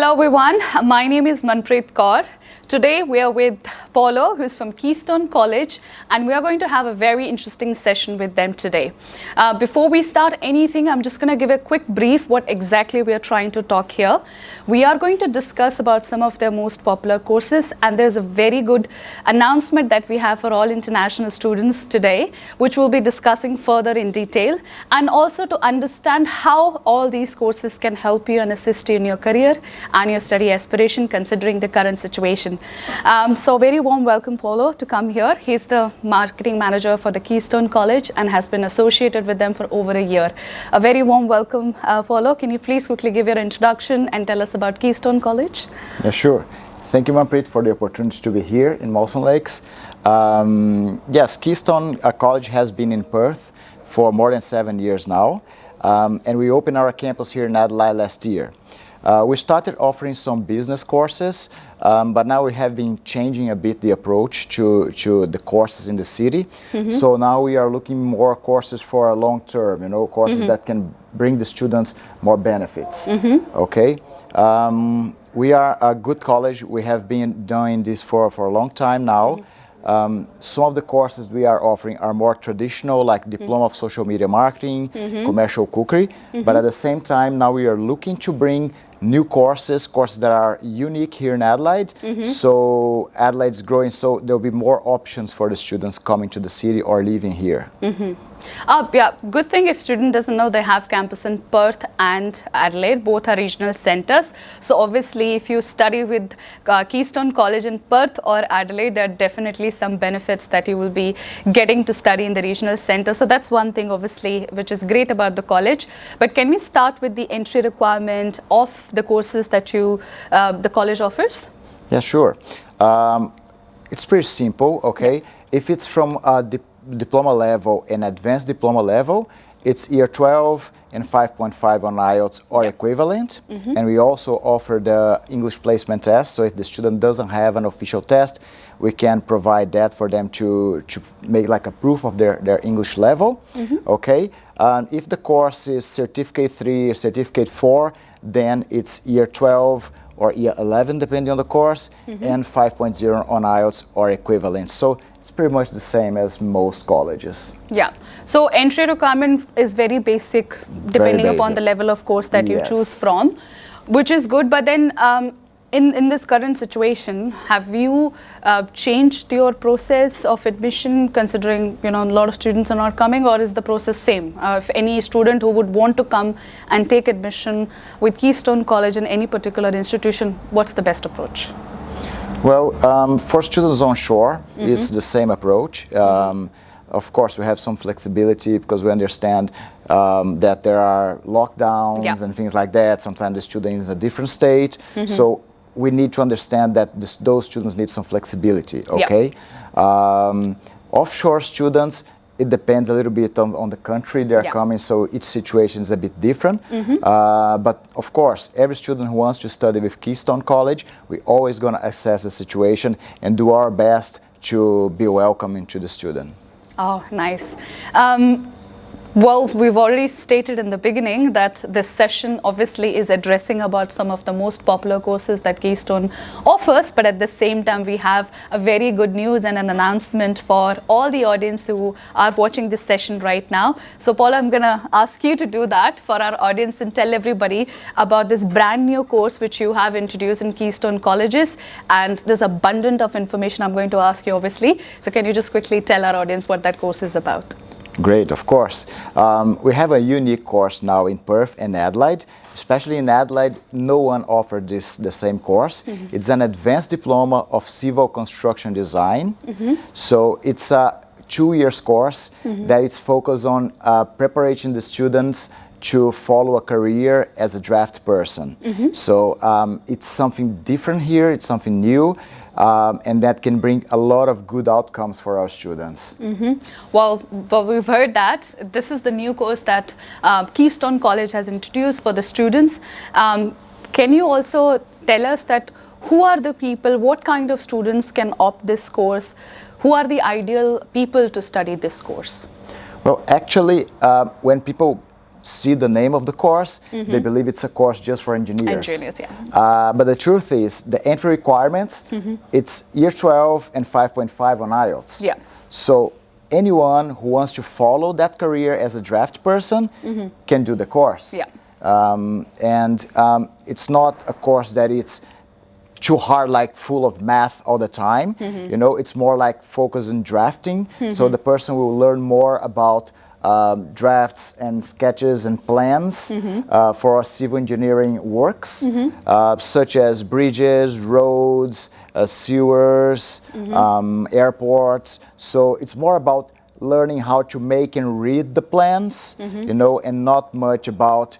Hello everyone, my name is Manpreet Kaur. Today we are with Paulo, who is from Keystone College, and we are going to have a very interesting session with them today. Before we start anything, I'm just going to give a quick brief what exactly we are trying to talk here. We are going to discuss about some of their most popular courses, and there's a very good announcement that we have for all international students today, which we'll be discussing further in detail, and also to understand how all these courses can help you and assist you in your career and your study aspiration considering the current situation. So very warm welcome Paulo to come here. He's the marketing manager for the Keystone College and has been associated with them for over a year. A very warm welcome Paulo. Can you please quickly give your introduction and tell us about Keystone College? Yeah, sure. Thank you, Manpreet, for the opportunity to be here in Mawson Lakes. Yes, Keystone College has been in Perth for more than 7 years now, and we opened our campus here in Adelaide last year. We started offering some business courses, but now we have been changing a bit the approach to the courses in the city. So now we are looking more courses for a long term, courses that can bring the students more benefits. Okay. We are a good college. We have been doing this for a long time now. Some of the courses we are offering are more traditional, like Diploma of Social Media Marketing, Commercial Cookery, but at the same time now we are looking to bring new courses that are unique here in Adelaide. So Adelaide is growing, so there will be more options for the students coming to the city or living here. Yeah, good thing if student doesn't know, they have campus in Perth and Adelaide, both are regional centers. So obviously if you study with Keystone College in Perth or Adelaide, there are definitely some benefits that you will be getting to study in the regional center. So that's one thing obviously which is great about the college. But can we start with the entry requirement of the courses that the college offers? Yeah, sure. It's pretty simple, okay? If it's from diploma level and advanced diploma level, it's year 12 and 5.5 on IELTS or equivalent. And we also offer the English placement test. So if the student doesn't have an official test, we can provide that for them to make like a proof of their English level. Okay. If the course is Certificate 3 or Certificate 4, then it's year 12 or year 11 depending on the course, and 5.0 on IELTS or equivalent. So it's pretty much the same as most colleges. Yeah. So entry requirement is very basic depending upon the level of course that you choose from, which is good. But then in this current situation, have you changed your process of admission considering a lot of students are not coming, or is the process same? If any student who would want to come and take admission with Keystone College in any particular institution, what's the best approach? Well, for students onshore, it's the same approach. Of course, we have some flexibility because we understand that there are lockdowns and things like that. Sometimes the student is in a different state. So we need to understand that those students need some flexibility, okay? Offshore students, it depends a little bit on the country they're coming, so each situation is a bit different. But of course, every student who wants to study with Keystone College, we're always going to assess the situation and do our best to be welcoming to the student. Oh, nice. Well, we've already stated in the beginning that this session obviously is addressing about some of the most popular courses that Keystone offers, but at the same time we have a very good news and an announcement for all the audience who are watching this session right now. So Paula, I'm going to ask you to do that for our audience and tell everybody about this brand new course which you have introduced in Keystone Colleges, and there's abundant of information I'm going to ask you obviously. So can you just quickly tell our audience what that course is about? Great, of course. We have a unique course now in Perth and Adelaide. Especially in Adelaide, no one offered the same course. It's an advanced diploma of civil construction design. So it's a 2-year course that is focused on preparing the students to follow a career as a draft person. So it's something different here, it's something new. And that can bring a lot of good outcomes for our students. Well, we've heard that. This is the new course that Keystone College has introduced for the students. Can you also tell us that who are the people, what kind of students can opt this course? Who are the ideal people to study this course? Well, actually, when people see the name of the course, they believe it's a course just for engineers. Engineers, yeah. But the truth is, the entry requirements, it's year 12 and 5.5 on IELTS. Yeah. So anyone who wants to follow that career as a draft person can do the course. Yeah. It's not a course that it's too hard, like full of math all the time. You know, it's more like focus on drafting. So the person will learn more about drafts and sketches and plans for civil engineering works, such as bridges, roads, sewers, airports. So it's more about learning how to make and read the plans, you know, and not much about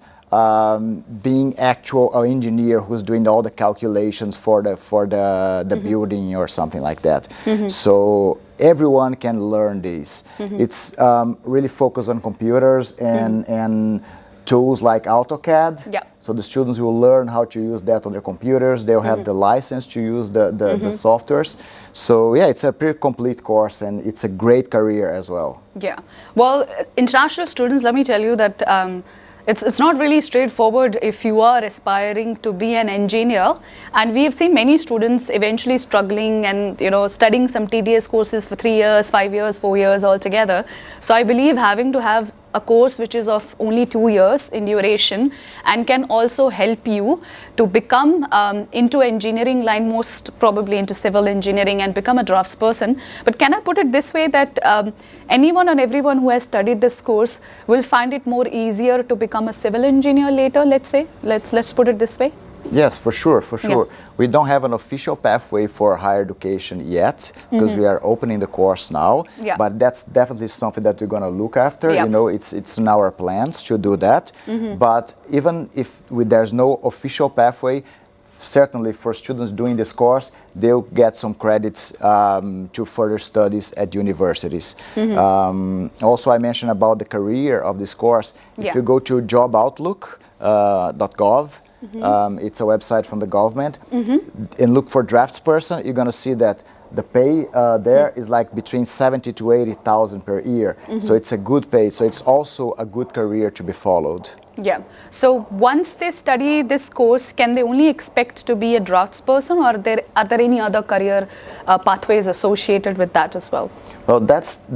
being actual engineer who's doing all the calculations for the building or something like that. So everyone can learn this. It's really focused on computers and tools like AutoCAD. Yeah. So the students will learn how to use that on their computers. They'll have the license to use the softwares. So yeah, it's a pretty complete course, and it's a great career as well. Yeah. Well, international students, let me tell you that it's not really straightforward if you are aspiring to be an engineer, and we have seen many students eventually struggling and, you know, studying some tedious courses for 3 years, 5 years, 4 years altogether. So I believe having to have a course which is of only 2 years in duration and can also help you to become into engineering line, most probably into civil engineering, and become a draftsperson. But can I put it this way, that anyone and everyone who has studied this course will find it more easier to become a civil engineer later, let's say? Let's put it this way. Yes, for sure, for sure. Yeah. We don't have an official pathway for higher education yet, because we are opening the course now. Yeah. But that's definitely something that we're going to look after. Yeah. You know, it's in our plans to do that. But even if there's no official pathway, certainly for students doing this course, they'll get some credits to further studies at universities. Also, I mentioned about the career of this course. Yeah. If you go to joboutlook.gov, it's a website from the government, and look for draftsperson, you're going to see that the pay there is like between 70 to 80,000 per year. So it's a good pay. So it's also a good career to be followed. Yeah. So once they study this course, can they only expect to be a draftsperson, or are there any other career pathways associated with that as well? Well, that's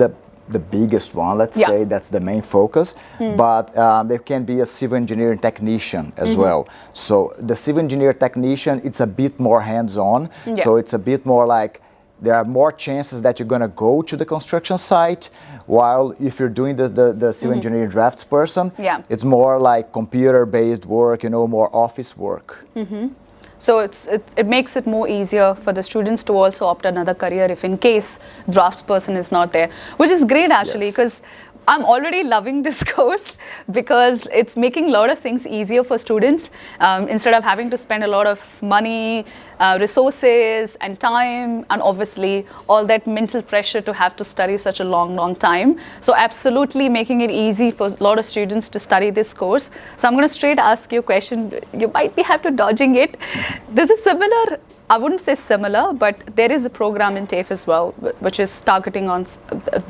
the biggest one, let's say. That's the main focus. But there can be a civil engineering technician as well. So the civil engineer technician, it's a bit more hands-on. Yeah. So it's a bit more like there are more chances that you're going to go to the construction site, while if you're doing the civil engineering draftsperson, it's more like computer-based work, you know, more office work. So it makes it more easier for the students to also opt another career if in case draftsperson is not there, which is great actually, because I'm already loving this course because it's making a lot of things easier for students. Instead of having to spend a lot of money, resources and time, and obviously all that mental pressure to have to study such a long time. So absolutely making it easy for a lot of students to study this course. So I'm going to straight ask you a question. You might be have to dodging it. This is similar. I wouldn't say similar, but there is a program in TAFE as well, which is targeting on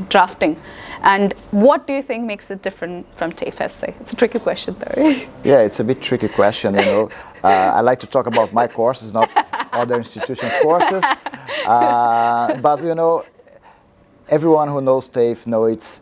drafting. And what do you think makes it different from TAFE essay? It's a tricky question though. Yeah, it's a bit tricky question, you know. I like to talk about my courses, not other institutions' courses. But, you know, everyone who knows TAFE knows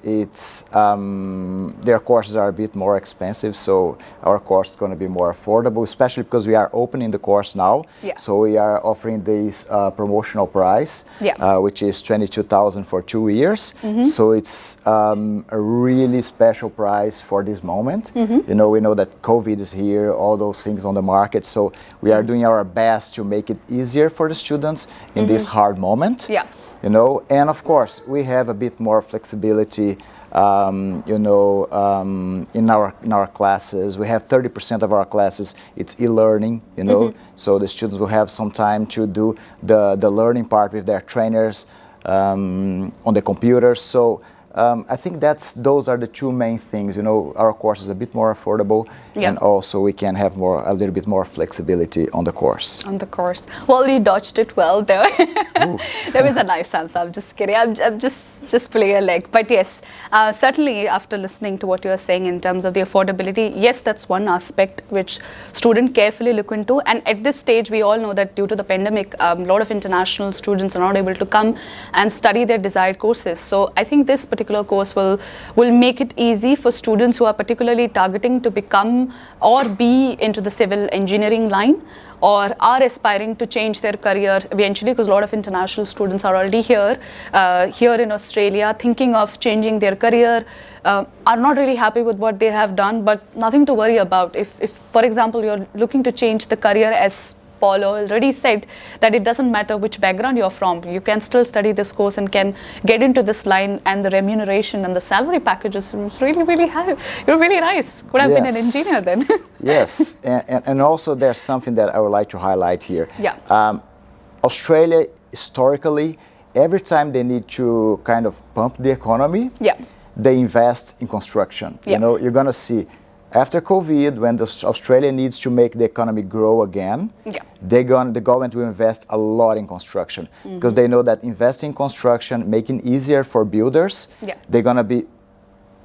their courses are a bit more expensive, so our course is going to be more affordable, especially because we are opening the course now. So we are offering this promotional price, which is $22,000 for 2 years. So it's a really special price for this moment. You know, we know that COVID is here, all those things on the market, so we are doing our best to make it easier for the students in this hard moment. You know, and of course we have a bit more flexibility, you know, in our classes. We have 30% of our classes, it's e-learning, you know, so the students will have some time to do the learning part with their trainers on the computer. So I think those are the two main things. Our course is a bit more affordable, and also we can have a little bit more flexibility on the course. On the course. Well, you dodged it well there. That was a nice answer. I'm just kidding. I'm just pulling a leg. But yes, certainly after listening to what you are saying in terms of the affordability, yes, that's one aspect which students carefully look into. And at this stage, we all know that due to the pandemic, a lot of international students are not able to come and study their desired courses. So I think this particular course will make it easy for students who are particularly targeting to become or be into the civil engineering line, or are aspiring to change their career eventually, because a lot of international students are already here in Australia, thinking of changing their career, are not really happy with what they have done, but nothing to worry about. If for example, you're looking to change the career, as Paulo already said, that it doesn't matter which background you're from, you can still study this course and can get into this line, and the remuneration and the salary package is really, really high. You're really nice. Could have been an engineer then. Yes, and also there's something that I would like to highlight here. Yeah. Australia, historically, every time they need to kind of pump the economy, they invest in construction. You're going to see, after COVID, when Australia needs to make the economy grow again, the government will invest a lot in construction, because they know that investing in construction, making it easier for builders, they're going to be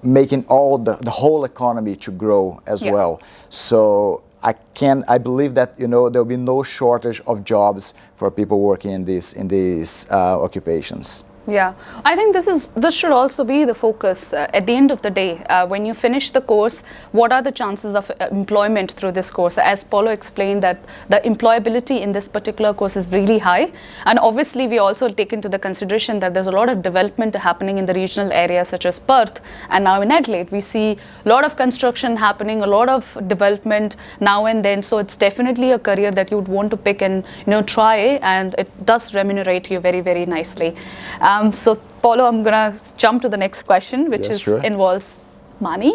making the whole economy to grow as well. So I believe that there'll be no shortage of jobs for people working in these occupations. Yeah, I think this should also be the focus at the end of the day. When you finish the course, what are the chances of employment through this course? As Paulo explained, that the employability in this particular course is really high. And obviously, we also take into the consideration that there's a lot of development happening in the regional areas such as Perth, and now in Adelaide. We see a lot of construction happening, a lot of development now and then. So it's definitely a career that you would want to pick and try, and it does remunerate you very, very nicely. So, Paulo, I'm going to jump to the next question, which involves money.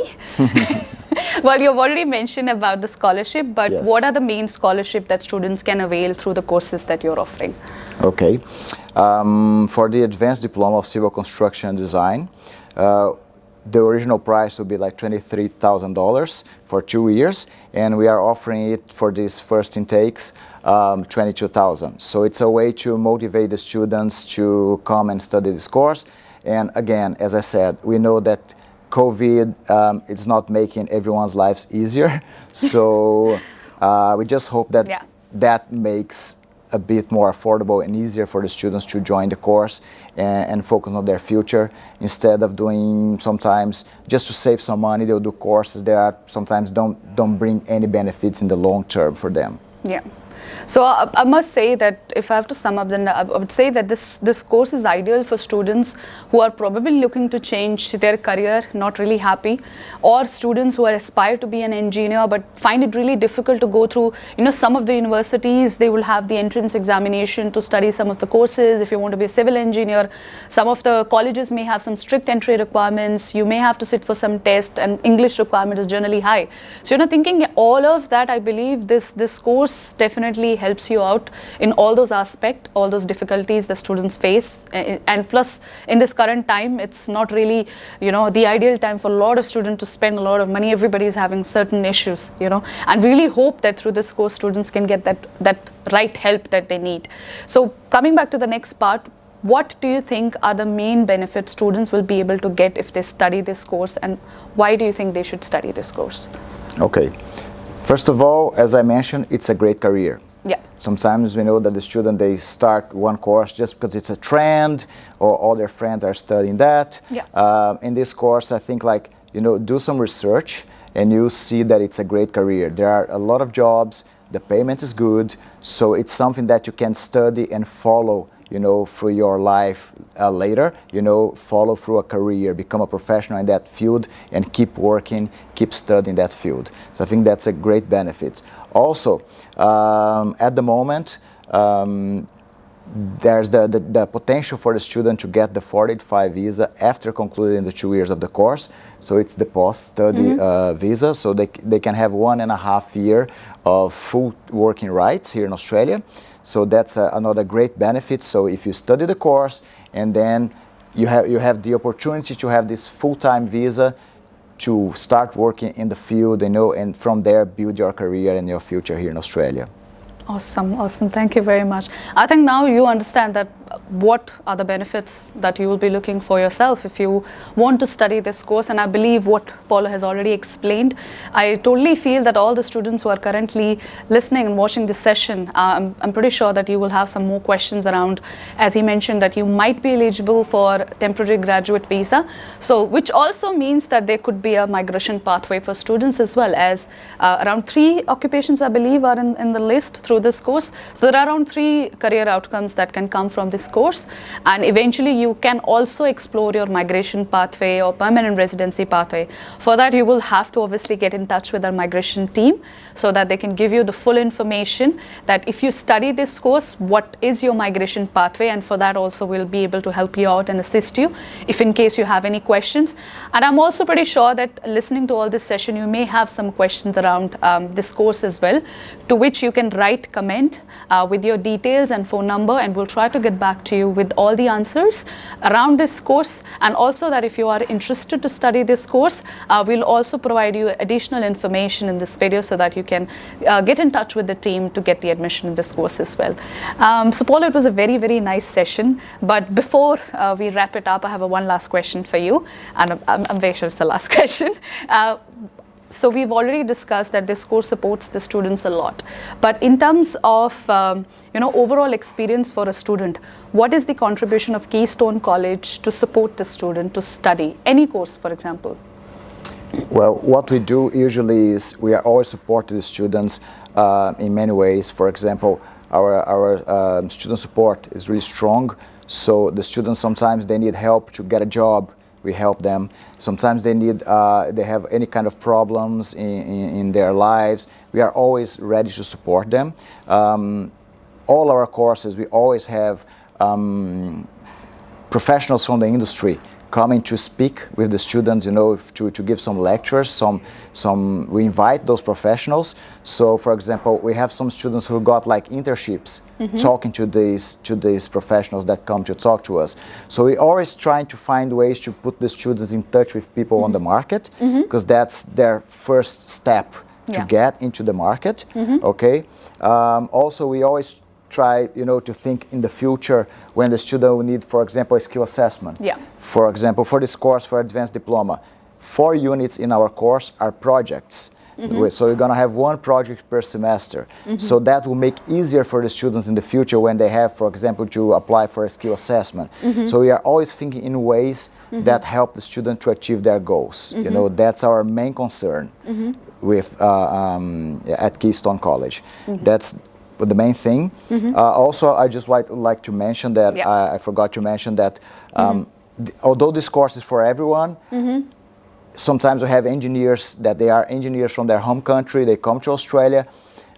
Well, you've already mentioned about the scholarship, but what are the main scholarship that students can avail through the courses that you're offering? Okay. For the Advanced Diploma of Civil Construction and Design, the original price would be like $23,000 for 2 years, and we are offering it for these first intakes, $22,000. So it's a way to motivate the students to come and study this course. And again, as I said, we know that COVID is not making everyone's lives easier. So we just hope that that makes a bit more affordable and easier for the students to join the course and focus on their future, instead of doing sometimes just to save some money. They'll do courses that are sometimes don't bring any benefits in the long term for them. Yeah. So I must say that if I have to sum up, then I would say that this course is ideal for students who are probably looking to change their career, not really happy, or students who aspire to be an engineer but find it really difficult to go through. Some of the universities, they will have the entrance examination to study some of the courses. If you want to be a civil engineer, some of the colleges may have some strict entry requirements. You may have to sit for some test, and English requirement is generally high. So thinking all of that, I believe this course definitely helps you out in all those aspects, all those difficulties the students face. And plus, in this current time, it's not really, the ideal time for a lot of students to spend a lot of money. Everybody is having certain issues, and really hope that through this course, students can get that right help that they need. So coming back to the next part, what do you think are the main benefits students will be able to get if they study this course, and why do you think they should study this course? Okay. First of all, as I mentioned, it's a great career. Yeah. Sometimes we know that the student, they start one course just because it's a trend or all their friends are studying that. Yeah. In this course, I think do some research and you see that it's a great career. There are a lot of jobs, the payment is good, so it's something that you can study and follow through your life later, follow through a career, become a professional in that field and keep working, keep studying that field. So I think that's a great benefit. Also, at the moment, there's the potential for the student to get the 485 visa after concluding the 2 years of the course. So it's the post-study visa, so they can have 1.5 years of full working rights here in Australia. So that's another great benefit. So if you study the course and then you have the opportunity to have this full-time visa to start working in the field, and from there build your career and your future here in Australia. Awesome, awesome. Thank you very much. I think now you understand that what are the benefits that you will be looking for yourself if you want to study this course. And I believe what Paulo has already explained, I totally feel that all the students who are currently listening and watching this session, I'm pretty sure that you will have some more questions around, as he mentioned, that you might be eligible for temporary graduate visa. So, which also means that there could be a migration pathway for students as well, as around 3 occupations, I believe, are in the list through this course. So there are around 3 career outcomes that can come from this course, and eventually you can also explore your migration pathway or permanent residency pathway. For that, you will have to obviously get in touch with our migration team so that they can give you the full information that if you study this course, what is your migration pathway, and for that also we'll be able to help you out and assist you if in case you have any questions. And I'm also pretty sure that listening to all this session, you may have some questions around this course as well, to which you can write comment with your details and phone number, and we'll try to get back to you with all the answers around this course. And also that if you are interested to study this course, we'll also provide you additional information in this video so that you can get in touch with the team to get the admission in this course as well. So Paulo, it was a very, very nice session, but before we wrap it up, I have one last question for you, and I'm very sure it's the last question. So we've already discussed that this course supports the students a lot, but in terms of overall experience for a student, what is the contribution of Keystone College to support the student to study any course, for example? Well, what we do usually is we are always supporting the students in many ways. For example, our student support is really strong, so the students sometimes they need help to get a job. We help them. Sometimes they have any kind of problems in their lives. We are always ready to support them. All our courses, we always have professionals from the industry coming to speak with the students, to give some lectures. We invite those professionals. So, for example, we have some students who got like internships talking to these professionals that come to talk to us. So we always trying to find ways to put the students in touch with people on the market, because that's their first step to get into the market. Okay. Also, we always try, to think in the future when the student will need, for example, a skill assessment. For example, for this course, for Advanced Diploma, 4 units in our course are projects. So you're going to have 1 project per semester. So that will make easier for the students in the future when they have, for example, to apply for a skill assessment. So we are always thinking in ways that help the student to achieve their goals. That's our main concern with at Keystone College. That's the main thing. Also, I just like to mention that I forgot to mention that although this course is for everyone, sometimes we have engineers that they are engineers from their home country. They come to Australia,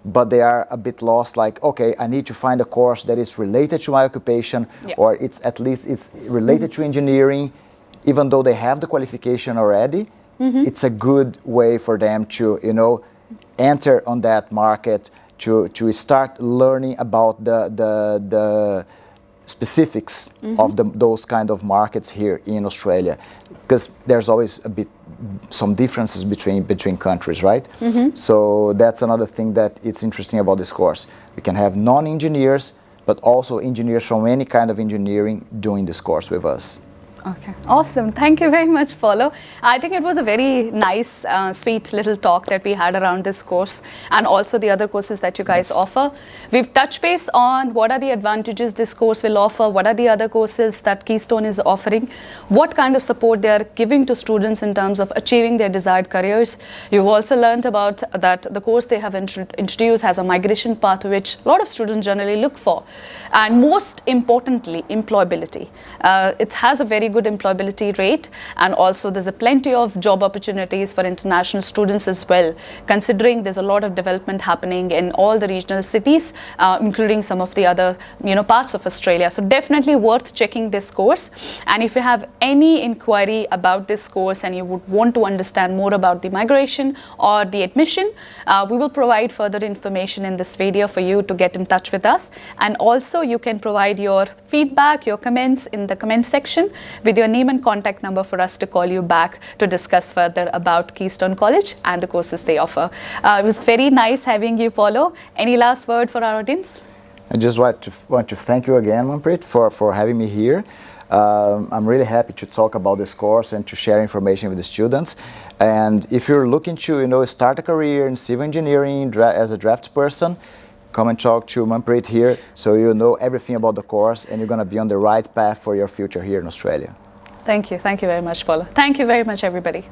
but they are a bit lost. Like, okay, I need to find a course that is related to my occupation, or it's at least it's related to engineering, even though they have the qualification already. It's a good way for them to enter on that market, to start learning about the specifics of those kind of markets here in Australia, because there's always some differences between countries, right? So that's another thing that it's interesting about this course. We can have non-engineers, but also engineers from any kind of engineering doing this course with us. Okay, awesome. Thank you very much, Paulo. I think it was a very nice, sweet little talk that we had around this course and also the other courses that you guys offer. We've touched base on what are the advantages this course will offer, what are the other courses that Keystone is offering, what kind of support they are giving to students in terms of achieving their desired careers. You've also learned about that the course they have introduced has a migration path which a lot of students generally look for. And most importantly, employability. It has a very good employability rate, and also there's a plenty of job opportunities for international students as well, considering there's a lot of development happening in all the regional cities, including some of the other parts of Australia. So definitely worth checking this course. And if you have any inquiry about this course and you would want to understand more about the migration or the admission, we will provide further information in this video for you to get in touch with us. And also you can provide your feedback, your comments in the comment section, with your name and contact number for us to call you back to discuss further about Keystone College and the courses they offer. It was very nice having you, Paulo. Any last word for our audience? I just want to thank you again, Manpreet, for having me here. I'm really happy to talk about this course and to share information with the students. And if you're looking to start a career in civil engineering as a draft person, come and talk to Manpreet here, so you know everything about the course and you're going to be on the right path for your future here in Australia. Thank you very much, Paulo. Thank you very much, everybody.